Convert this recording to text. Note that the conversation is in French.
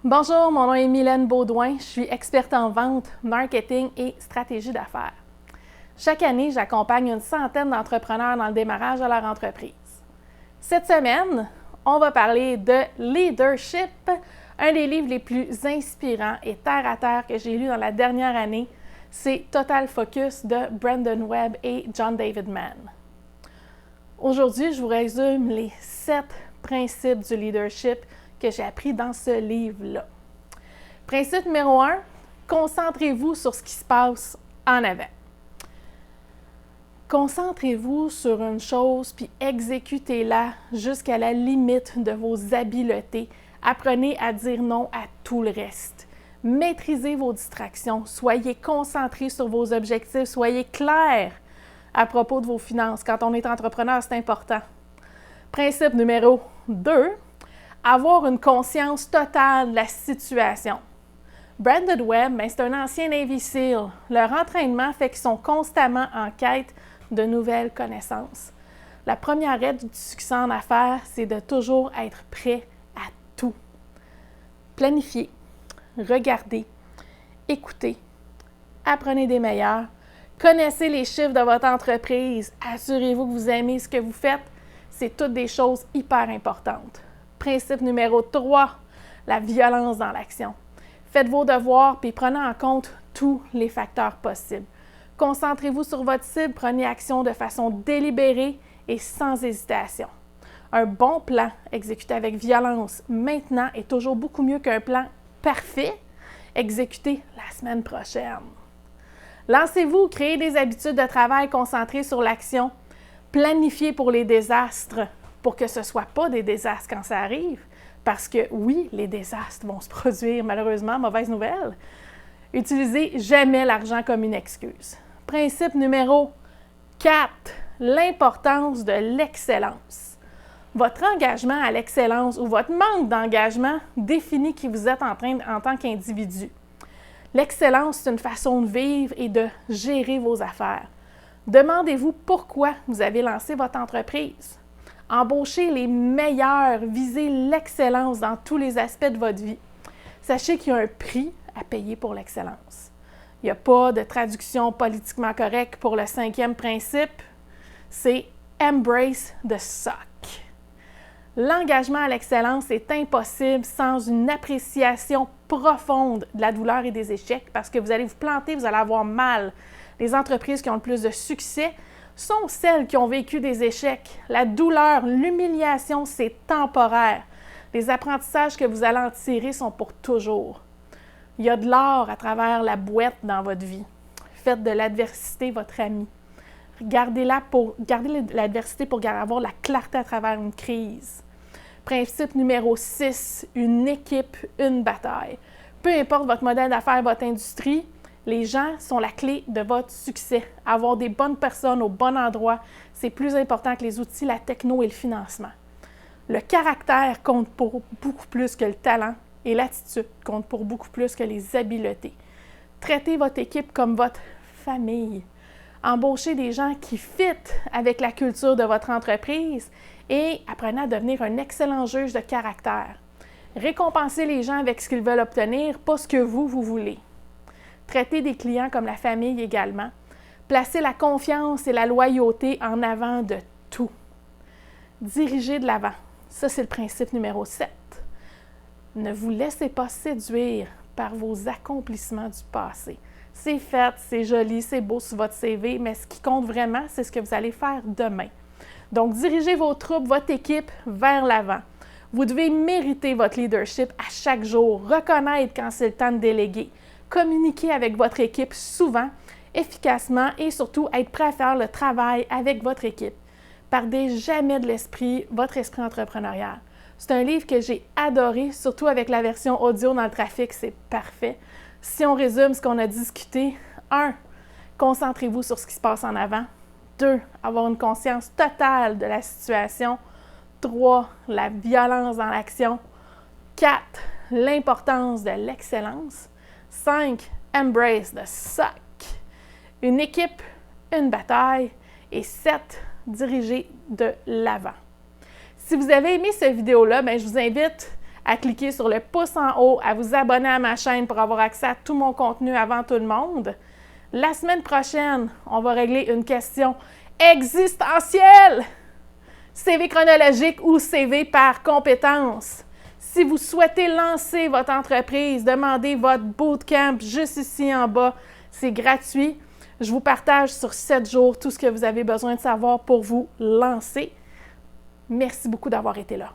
Bonjour, mon nom est Mylène Beaudoin. Je suis experte en vente, marketing et stratégie d'affaires. Chaque année, j'accompagne une centaine d'entrepreneurs dans le démarrage de leur entreprise. Cette semaine, on va parler de leadership, un des livres les plus inspirants et terre-à-terre que j'ai lu dans la dernière année. C'est Total Focus de Brandon Webb et John David Mann. Aujourd'hui, je vous résume les 7 principes du leadership que j'ai appris dans ce livre-là. Principe numéro 1, concentrez-vous sur ce qui se passe en avant. Concentrez-vous sur une chose puis exécutez-la jusqu'à la limite de vos habiletés. Apprenez à dire non à tout le reste. Maîtrisez vos distractions. Soyez concentrés sur vos objectifs. Soyez clairs à propos de vos finances. Quand on est entrepreneur, c'est important. Principe numéro 2, avoir une conscience totale de la situation. Brandon Webb, c'est un ancien Navy SEAL. Leur entraînement fait qu'ils sont constamment en quête de nouvelles connaissances. La première règle du succès en affaires, c'est de toujours être prêt à tout. Planifiez, regardez, écoutez, apprenez des meilleurs, connaissez les chiffres de votre entreprise, assurez-vous que vous aimez ce que vous faites. C'est toutes des choses hyper importantes. Principe numéro 3, la violence dans l'action. Faites vos devoirs puis prenez en compte tous les facteurs possibles. Concentrez-vous sur votre cible, prenez action de façon délibérée et sans hésitation. Un bon plan exécuté avec violence maintenant est toujours beaucoup mieux qu'un plan parfait exécuté la semaine prochaine. Lancez-vous, créez des habitudes de travail concentrées sur l'action. Planifiez pour les désastres, pour que ce ne soit pas des désastres quand ça arrive. Parce que oui, les désastres vont se produire, malheureusement, mauvaise nouvelle. Utilisez jamais l'argent comme une excuse. Principe numéro 4, l'importance de l'excellence. Votre engagement à l'excellence ou votre manque d'engagement définit qui vous êtes en tant qu'individu. L'excellence, c'est une façon de vivre et de gérer vos affaires. Demandez-vous pourquoi vous avez lancé votre entreprise. Embauchez les meilleurs, visez l'excellence dans tous les aspects de votre vie. Sachez qu'il y a un prix à payer pour l'excellence. Il n'y a pas de traduction politiquement correcte pour le 5e principe, c'est « embrace the suck ». L'engagement à l'excellence est impossible sans une appréciation profonde de la douleur et des échecs parce que vous allez vous planter, vous allez avoir mal. Les entreprises qui ont le plus de succès sont celles qui ont vécu des échecs. La douleur, l'humiliation, c'est temporaire. Les apprentissages que vous allez en tirer sont pour toujours. Il y a de l'or à travers la boîte dans votre vie. Faites de l'adversité votre ami. Gardez l'adversité pour avoir la clarté à travers une crise. Principe numéro 6, une équipe, une bataille. Peu importe votre modèle d'affaires, votre industrie, les gens sont la clé de votre succès. Avoir des bonnes personnes au bon endroit, c'est plus important que les outils, la techno et le financement. Le caractère compte pour beaucoup plus que le talent et l'attitude compte pour beaucoup plus que les habiletés. Traitez votre équipe comme votre famille. Embauchez des gens qui fitent avec la culture de votre entreprise et apprenez à devenir un excellent juge de caractère. Récompensez les gens avec ce qu'ils veulent obtenir, pas ce que vous voulez. Traitez des clients comme la famille également. Placez la confiance et la loyauté en avant de tout. Dirigez de l'avant. Ça, c'est le principe numéro 7. Ne vous laissez pas séduire par vos accomplissements du passé. C'est fait, c'est joli, c'est beau sur votre CV, mais ce qui compte vraiment, c'est ce que vous allez faire demain. Donc, dirigez vos troupes, votre équipe vers l'avant. Vous devez mériter votre leadership à chaque jour, reconnaître quand c'est le temps de déléguer, communiquer avec votre équipe souvent, efficacement et surtout être prêt à faire le travail avec votre équipe. Perdez jamais de votre esprit entrepreneurial. C'est un livre que j'ai adoré, surtout avec la version audio dans le trafic, c'est parfait. Si on résume ce qu'on a discuté, 1. Concentrez-vous sur ce qui se passe en avant. 2. Avoir une conscience totale de la situation. 3. La violence dans l'action. 4. L'importance de l'excellence. 5. Embrace the suck. Une équipe, une bataille. Et 7. Diriger de l'avant. Si vous avez aimé cette vidéo-là, je vous invite à cliquer sur le pouce en haut, à vous abonner à ma chaîne pour avoir accès à tout mon contenu avant tout le monde. La semaine prochaine, on va régler une question existentielle. CV chronologique ou CV par compétence. Si vous souhaitez lancer votre entreprise, demandez votre bootcamp juste ici en bas. C'est gratuit. Je vous partage sur 7 jours tout ce que vous avez besoin de savoir pour vous lancer. Merci beaucoup d'avoir été là.